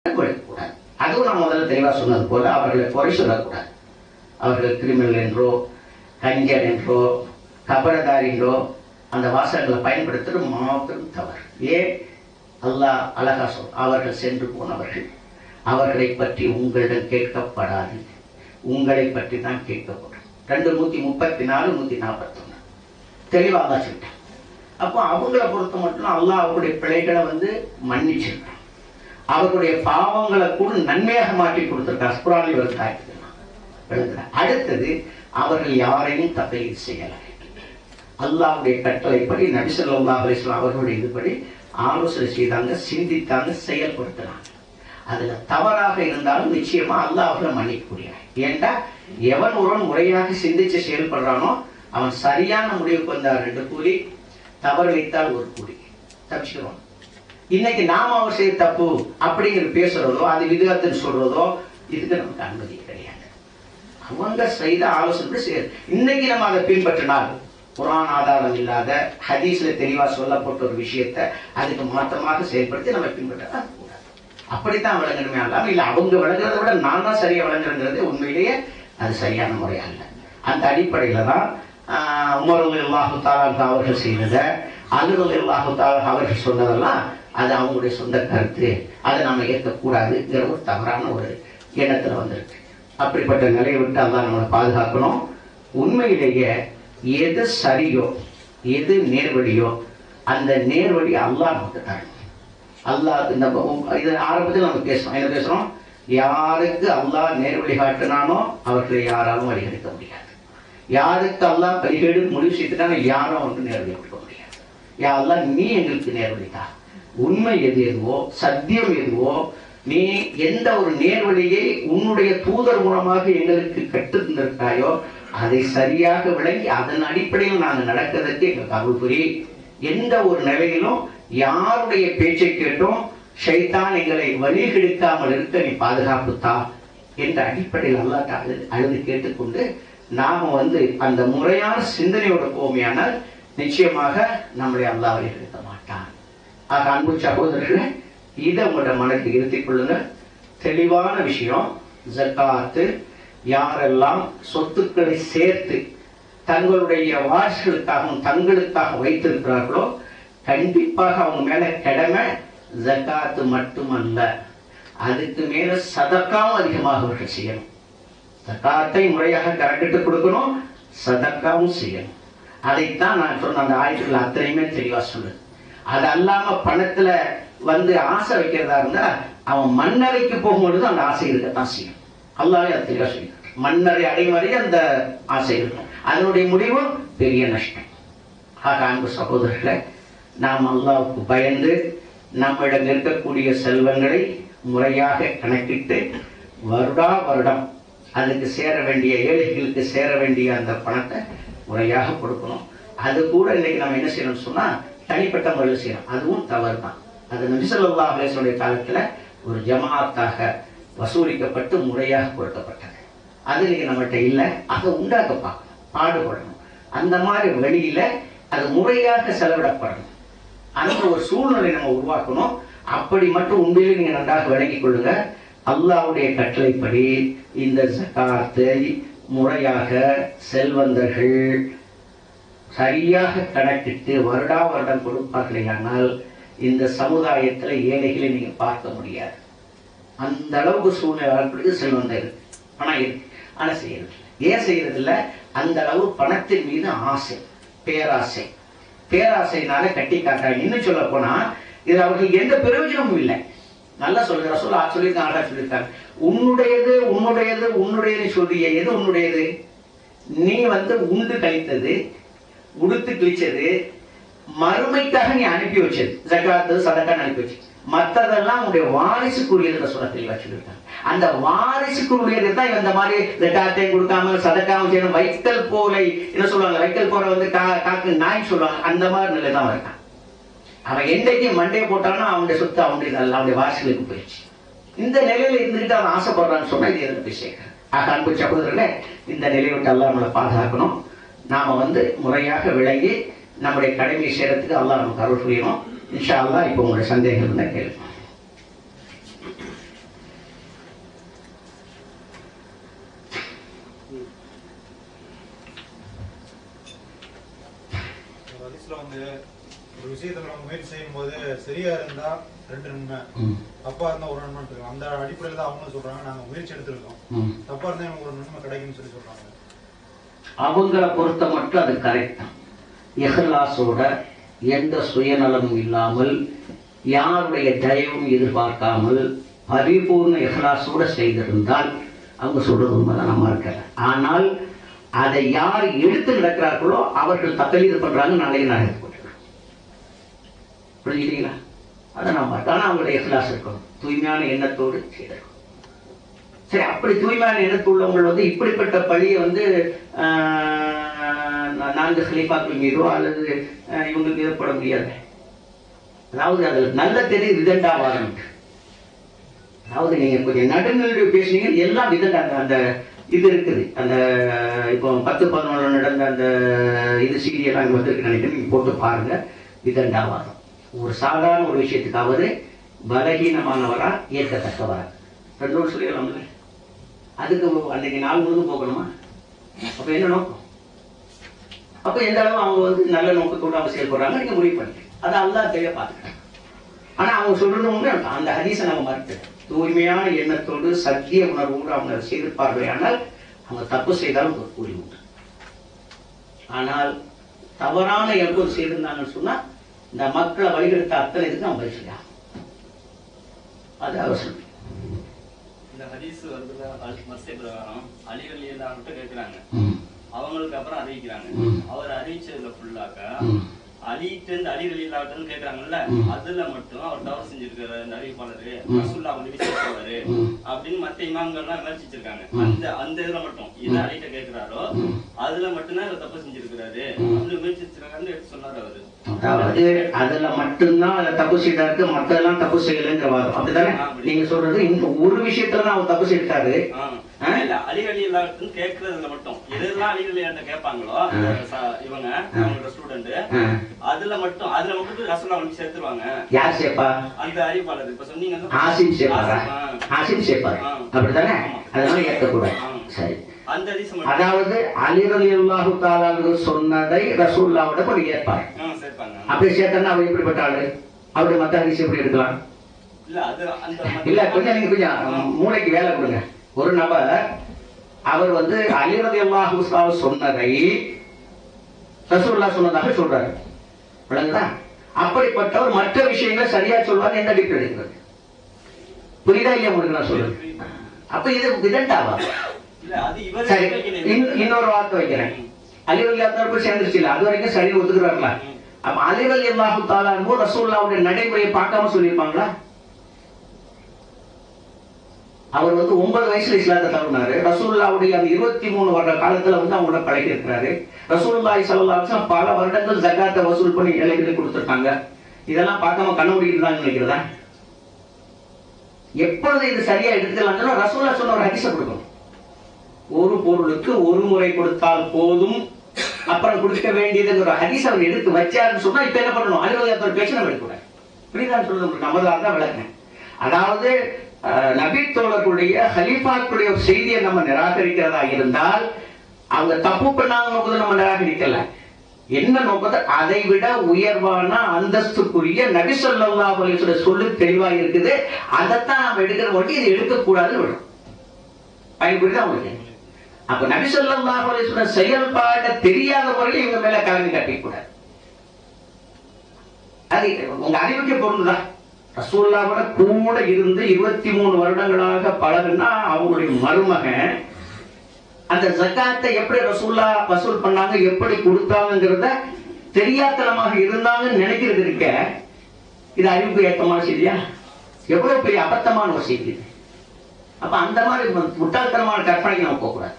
கொடுக்கக்கூடாது. அதுவும் நான் முதல்ல தெளிவாக சொன்னது போல அவர்களை குறை சொல்லக்கூடாது. அவர்கள் கிரிமினல் என்றோ கஞ்சன் என்றோ கபடதாரி என்றோ அந்த வாசகங்களை பயன்படுத்துறது மாபெரும் தவறு. ஏன்? அல்லாஹ் அழகா சொல், அவர்கள் சென்று போனவர்கள், அவர்களை பற்றி உங்களிடம் கேட்கப்படாது, உங்களை பற்றி தான் கேட்கப்படும். 234 141 தெளிவாக சொல்லிட்டேன். அப்போ அவங்கள பொறுத்த மட்டும் அல்லாஹ் அவருடைய பிழைகளை மன்னிச்சிருக்கான். அவர்களுடைய பாவங்களை கூட நன்மையாக மாற்றி கொடுத்திருக்கார். குர்ஆனில் வருது. அடுத்தது, அவர்கள் யாரையும் தப்பீது செய்யலை. அல்லாஹ்வுடைய கட்டளைப்படி நபி ஸல்லல்லாஹு அலைஹி வஸல்லம் அவர்களுடைய இதுபடி ஆலோசனை செய்தாங்க, சிந்தித்தாங்க, செயல்படுத்தினாங்க. அதுல தவறாக இருந்தாலும் நிச்சயமா அல்லாஹ் அவர்களை மன்னிக்கக்கூடியவன். ஏண்டா எவன் ஒருவன் முறையாக சிந்திச்சு செயல்படுறானோ அவன் சரியான முடிவுக்கு வந்தால் 2 கூலி, தவறு வைத்தால் 1 கூலி, தப்பிச்சுக்கிறோம். இன்னைக்கு நாம அவர் செய்த தப்பு அப்படிங்கிற பேசுறதோ அது விதத்துன்னு சொல்றதோ இதுக்கு நமக்கு அனுமதி கிடையாது. அவங்க செய்த ஆலோசனை செய்ய இன்னைக்கு நம்ம அதை பின்பற்றினால் குர்ஆன் ஆதாரம் இல்லாத ஹதீஸ்ல தெளிவா சொல்லப்பட்ட ஒரு விஷயத்தை அதுக்கு மாற்றமாக செயல்படுத்தி நம்ம பின்பற்ற கூடாது. அப்படித்தான் விளங்கணுமே அல்லாம இல்லை அவங்க விளங்குறதை விட நான் தான் சரியா விளங்குறது உண்மையிலேயே அது சரியான முறை அல்ல. அந்த அடிப்படையில தான் உமர் ரலியல்லாஹு தஆலா அவர்கள் செய்ததை, அலி ரலியல்லாஹு தஆலா அவர்கள் சொன்னதெல்லாம் அது அவங்களுடைய சொந்த கருத்து, அதை நம்ம ஏற்கக்கூடாதுங்கிற ஒரு தவறான ஒரு எண்ணத்துல வந்திருக்கு. அப்படிப்பட்ட நிலையை விட்டு அல்லாஹ் நம்மளை பாதுகாக்கணும். உண்மையிலேயே எது சரியோ எது நேர்வழியோ அந்த நேர்வழி அல்லாஹ் நமக்கு தரணும். அல்லாஹ் இந்த இது ஆரம்பத்தில் நம்ம பேசுறோம், என்ன பேசுறோம்? யாருக்கு அல்லாஹ் நேர்வழி காட்டினானோ அவர்களை யாராலும் வழிகெடுக்க முடியாது. யாருக்கு அல்லாஹ் வழிகேடு முடிவு செய்துட்டானோ யாரும் நேர்வழி கொடுக்க முடியாது. யா அல்லாஹ் நீ எங்களுக்கு நேர்வழிதா, உண்மை எது எதுவோ சத்தியம் எதுவோ நீ எந்த ஒரு நேர்வழியை உன்னுடைய தூதர் மூலமாக எங்களுக்கு கற்றுத்தந்திருக்காயோ அதை சரியாக விளங்கி அதன் அடிப்படையில் நாங்கள் நடக்கிறதுக்கு எங்களுக்கு அருள் புரி. எந்த ஒரு நிலையிலும் யாருடைய பேச்சை கேட்டோம் ஷைத்தான் எங்களை வழிகெடுக்காமல் இருக்க நீ பாதுகாப்புத்தா என்ற அடிப்படையில் அல்லாஹ் அழுது கேட்டுக்கொண்டு நாம அந்த முறையான சிந்தனையோட போமையானால் நிச்சயமாக நம்மளை அல்லாஹ் வழிகெடுக்க மாட்டான். ஆக அன்பு சகோதரர்களே, இதை உங்களோட மனதில் இருத்திக் கொள்ளுங்க. தெளிவான விஷயம். ஜகாத்து யாரெல்லாம் சொத்துக்களை சேர்த்து தங்களுடைய வாரிசுகளுக்காகவும் தங்களுக்காக வைத்திருக்கிறார்களோ கண்டிப்பாக அவங்க மேல கடமை ஜகாத்து மட்டுமல்ல, அதுக்கு மேல சதக்காவும் அதிகமாக அவர்கள் செய்யணும். ஜகாத்தை முறையாக கரெக்டிட்டு கொடுக்கணும், சதக்காவும் செய்யணும். அதைத்தான் நான் சொன்ன அந்த ஆயத்துக்கள் அத்தனையுமே தெளிவா சொல்லுது. அது அல்லாம பணத்துல ஆசை வைக்கிறதா இருந்தா அவன் மண்ணறைக்கு போகும்பொழுது அந்த ஆசை இருக்கத்தான் செய்யும். அல்லாஹ்வே அது தெளிவா சொல்லி மண்ணறை அடையும் வரை அந்த ஆசை இருக்கும், அதனுடைய முடிவும் பெரிய நஷ்டம். ஆக அன்பு சகோதரர்களை, நாம் அல்லாஹ்வுக்கு பயந்து நம்மிடம் இருக்கக்கூடிய செல்வங்களை முறையாக கணக்கிட்டு வருடம் அதுக்கு சேர வேண்டிய ஏழைகளுக்கு சேர வேண்டிய அந்த பணத்தை முறையாக கொடுக்கணும். அது கூட இன்னைக்கு நம்ம என்ன செய்யணும்னு சொன்னா தனிப்பட்ட முறையில் செய்யணும். அதுவும் தவறு தான். அது நபி ஸல்லல்லாஹு அலைஹி வஸல்லம் காலத்துல ஒரு ஜமாத்தாக வசூலிக்கப்பட்டு முறையாக கொடுக்கப்பட்டது. அது இன்னைக்கு நம்மகிட்ட இல்லை. அதை உண்டாக்க பார்க்கணும், பாடுபடணும். அந்த மாதிரி வழியில அது முறையாக செலவிடப்படணும். அந்த ஒரு சூழ்நிலை நம்ம உருவாக்கணும். அப்படி மட்டும் உண்மையிலே நீங்க நன்றாக விளங்கிக் கொள்ளுங்க. அல்லாஹ்வுடைய கட்டளைப்படி இந்த ஜகாத்தை முறையாக செல்வந்தர்கள் சரியாக கணக்கிட்டு வருடம் கொடுப்பார்களேயானால் இந்த சமுதாயத்துல ஏழைகளை நீங்க பார்க்க முடியாது. அந்த அளவுக்கு சூழ்நிலை செல்வந்தர் இருக்கு, பணம் இருக்கு, ஆனா செய்யறது இல்லை. ஏன் செய்யறது இல்லை? அந்த அளவு பணத்தின் மீது ஆசை, பேராசை. பேராசைனால கட்டி காட்டாங்க. இன்னும் சொல்ல போனா இது அவர்களுக்கு எந்த பிரயோஜனமும் இல்லை. நல்லா சொல்லுற சொல்லியிருக்காங்க, சொல்லியிருக்காங்க. உன்னுடையது உன்னுடையது உன்னுடையது சொல்றிய, எது உன்னுடையது? நீ உண்டு கழித்தது, உடுத்து கிழிச்சது, மறுமைக்காக நீ அனுப்பி வச்சது, ஜகாத்து சதக்கான்னு அனுப்பி வச்சு, மற்றதெல்லாம் உன்னுடைய வாரிசுக்குரியதுன்னு சொல்ல தெளிவா சொல்லியிருக்காங்க. அந்த வாரிசுக்குரியது தான் இந்த மாதிரி ஜகாத்தையும் கொடுக்காம சதக்காவும் செய்யணும். வைக்கல் போலை என்ன சொல்லுவாங்க, வைக்கல் போற காக்கு நாய் சொல்லுவாங்க, அந்த மாதிரி நிலை தான் இருக்கான். அவன் என்றைக்கு மண்டையை போட்டானோ அவனுடைய சொத்து அவனுடைய வாரிசுகளுக்கு போயிடுச்சு. இந்த நிலையில இருந்துகிட்டு அவன் ஆசைப்படுறான்னு சொன்னா இது எதிர்ப்பு சேர்க்கிறான். ஆக அன்பு சகோதரர்களே, இந்த நிலையை விட்டு அல்லாஹ் நம்மளை பாதுகாக்கணும். நாம முறையாக விளங்கி நம்முடைய கடமையை செய்யறதுக்கு அல்லாஹ் நமக்கு அருள் புரியணும். இன்ஷா அல்லாஹ் இப்போ உங்களுடைய சந்தேகம் இருந்தால் கேளுங்க. வந்து ஒரு விஷயத்துல நம்ம முயற்சி செய்யும் போது சரியா இருந்தா 2 நன்மை, தப்பா இருந்தா 1 நன்மை இருக்கு. அந்த அடிப்படையில தான் அவங்க சொல்றாங்க நாங்க முயற்சி எடுத்திருக்கோம், தப்பா இருந்தா எனக்கு 1 நன்மை கிடைக்கும்னு சொல்லி சொல்றாங்க. அவங்கள பொறுத்த மட்டும் அது கரெக்ட். இஹ்லாஸோட எந்த சுயநலமும் இல்லாமல் யாருடைய தயவும் எதிர்பார்க்காமல் பரிபூர்ண இஹ்லாஸோட செய்திருந்தால் அவங்க சொல்றது உண்மைதான், நம்ம இருக்கல. ஆனால் அதை யார் எடுத்து நடக்கிறார்களோ அவர்கள் தக்கலீது பண்றாங்க, நாளைக்கு நான் எடுத்துக்கொண்டிருக்கேன். புரிஞ்சுக்கிறீங்களா? அதை நம்ம ஆனால் அவங்களுடைய இஹ்லாஸ் இருக்கணும், தூய்மையான எண்ணத்தோடு செய்திருக்கணும். சரி, அப்படி தூய்மையான எண்ணத்து உள்ளவங்க வந்து இப்படிப்பட்ட பழியை வந்து 4 ஹலீஃபாக்கள் மீதோ அல்லது இவங்க மீதோ போட முடியாது. அதாவது அது நல்ல தெரியுது விதண்டாவாதம். அதாவது நீங்க கொஞ்சம் நடுநிலை பேசுனீங்க, எல்லாம் விதண்டாங்க. அந்த இது இருக்குது, அந்த இப்போ 10-11 நடந்த அந்த இது சீரியெல்லாம் இங்கே வந்துருக்கு நினைக்கிறேன், நீங்கள் போட்டு பாருங்க. விதண்டாவாதம் ஒரு சாதாரண ஒரு விஷயத்துக்காவது பலகீனமானவரா ஏற்கத்தக்கவரா 2 சொல்லிடலாம்ல. அதுக்கு அன்னைக்கு நாள் முழுதும் போகணுமா? அப்போ என்ன நோக்கம்? அப்போ எந்த அளவு அவங்க வந்து நல்ல நோக்கத்தோடு அவங்க செயல்படுறாங்க நீங்கள் முடிவு பண்ணிட்டு அதை அல்லாஹ் தெரிய பார்த்துக்கிறேன். ஆனால் அவங்க சொல்றது ஒன்று, அந்த ஹதீஸை நம்ம மறுத்து தூய்மையான எண்ணத்தோடு சத்திய உணர்வோடு அவங்க செய்திருப்பார்கள். ஆனால் அவங்க தப்பு செய்தாலும் ஒரு கூலி உண்டு. ஆனால் தவறான எண்ணத்தோடு செய்திருந்தாங்கன்னு சொன்னா இந்த மக்களை வழிகெடுத்த அத்தனை இதுக்கு நம்ம பதில் செய்யலாம். அது அவசியம். இந்த ஹதீஸ் வருதுல மஸ்தே பிரகாரம் அலி ரலியல்லாஹு அன்ஹு கேட்கிறாங்க, அவங்களுக்கு அப்புறம் அறிவிக்கிறாங்க. அவர் அறிவிச்சதுல ஃபுல்லாக்க அலிட்டு அலி ரலியல்லாஹு கேட்கறாங்கல்ல, அதுல மட்டும் அவர் தவறு செஞ்சிருக்காரு அந்த அறிவிப்பாளரு, ரசூலுல்லாஹ் வந்து விசாரிச்சாரு அப்படின்னு மத்த இமாம்கள்லாம் விமர்சிச்சிருக்காங்க. அந்த இதுல மட்டும் இதை அலிட்ட கேட்கிறாரோ அதுல மட்டும்தான் இவர் தப்பு செஞ்சிருக்கிறாரு அப்படின்னு விமர்சிச்சிருக்காருன்னு எடுத்து சொன்னார் அவரு. அதாவது அதுல மட்டும்தான் அதை தப்பு செய்தாருக்கு, மத்தெல்லாம் தப்பு செய்யலைங்கிற வாதம் அப்படித்தானே நீங்க சொல்றது? இந்த ஒரு விஷயத்துலதான் அவர் தப்பு செய்தாரு. அலி ரலியல்லாஹு கேட்கறதுல மட்டும் எதெல்லாம் அலி ரலியல்லாஹு கேட்பாங்களோ இவங்க அவங்களோட ஸ்டூடெண்ட், அதுல மட்டும் ரசூலுல்லாஹ் வந்து சேர்த்துருவாங்க. யார் சேப்பா? அந்த அறிவிப்பாளர் இப்ப சொன்னீங்க ஆசிம் சேப்பாரா? ஆசிம் சேப்பார் அப்படித்தானே? அதனால ஏற்கக்கூடாது. சரி, அந்த ஹதீஸ் அதாவது அலி ரலியல்லாஹு தஆலா சொன்னதை ரசூலுல்லாஹ்வோட போய் ஏற்பார். அப்படி சேர்த்தா அவர் எப்படிப்பட்ட ஆளு? அவருடைய மத்த ஹதீஸ் எப்படி எடுக்கலாம்? இல்ல கொஞ்சம் நீங்க கொஞ்சம் மூளைக்கு வேலை கொடுங்க. ஒரு நபர் அவர் வந்து அலி ரலியல்லாஹு தஆலா சொன்னதை ரசூலுல்லாஹ் சொன்னதாக சொல்றாரு, விளங்குதா? அப்படிப்பட்டவர் மற்ற விஷயங்களை சரியா சொல்வார். எந்த அடிப்படை இருக்கிறது? புரியுதா இல்லையா உங்களுக்கு நான் சொல்றது? அப்ப இது விதண்டாவா? சரி, இன்னொரு வார்த்தை வைக்கிறேன். அலி ரலியல்லாஹு போய் சேர்ந்துருச்சு, அது வரைக்கும் சரி ஒத்துக்கிறாங்களா? அப்ப அலி ரலியல்லாஹு தஆலா ரசூலுல்லாஹ்வுடைய நடைமுறையை பார்க்காம சொல்லியிருப்பாங்களா? அவர் வந்து 9 வயசுல இஸ்லாத்தை தழுவினாரு. ரசூலுல்லாஹ்வுடைய அந்த 23 வருட காலத்துல வந்து அவங்களோட பழகி இருக்கிறாரு. ரசூலுல்லாஹி ஸல்லல்லாஹு அலைஹி வஸல்லம் பல வருடங்கள் ஜகாத்தை வசூல் பண்ணி ஏழைகளுக்கு கொடுத்துருக்காங்க. இதெல்லாம் பார்க்காம கண்ண மூடிட்டு நினைக்கிறதா? எப்பொழுது இது சரியா எடுத்துக்கலாம்னா ரசூலுல்லாஹ் சொன்ன ஒரு ஹதீஸை கொடுக்கணும். ஒரு பொருளுக்கு ஒரு முறை கொடுத்தால் போதும், அப்புறம் கொடுக்க வேண்டியது ஒரு ஹதீஸ் அவர் எடுத்து வச்சாருன்னு சொன்னா இப்ப என்ன பண்ணணும்? அலுவலகத்தோட பேச்சு நம்ம எடுக்கக்கூடாது. இப்படிதான் சொல்றது நம்மளால தான் விளக்குறேன். அதாவது நபி தோழர்களுடைய ஹலீஃபாக்களுடைய செய்தியை நம்ம நிராகரிக்கிறதா இருந்தால் அவங்க தப்பு பண்ணாங்க நோக்கத்தை நம்ம நிராகரிக்கல. என்ன நோக்கத்தை? அதை விட உயர்வான அந்தஸ்துக்குரிய நபி ஸல்லல்லாஹு அலைஹி வஸல்லம் சொல்லு தெளிவாக இருக்குது, அதைத்தான் நம்ம எடுக்கிற வண்டி இதை எடுக்கக்கூடாதுன்னு விடும். பயன்படுத்தி அவங்களுக்கு அப்ப நபி ஸல்லல்லாஹு அலைஹி வஸல்லம் செயல்பாட தெரியாத முறையில் இவங்க மேல கலந்து கட்டிக்கூடாது. அது உங்க அறிவுக்கே பொருந்துதான். ரசூலுல்லாஹ்வோட கூட இருந்து 23 வருடங்களாக பழகுனா அவங்களுடைய மருமகன் அந்த ஜகாத்தை எப்படி ரசூலுல்லாஹ் வசூல் பண்ணாங்க, எப்படி கொடுத்தாங்கிறத தெரியாதனமாக இருந்தாங்கன்னு நினைக்கிறது இருக்க, இது அறிவுக்கு ஏற்றமான செய்தியா? எவ்வளவு பெரிய அபத்தமான ஒரு செய்தி. அப்ப அந்த மாதிரி முட்டாள்தனமான கற்பனைக்கு நம்ம போகக்கூடாது.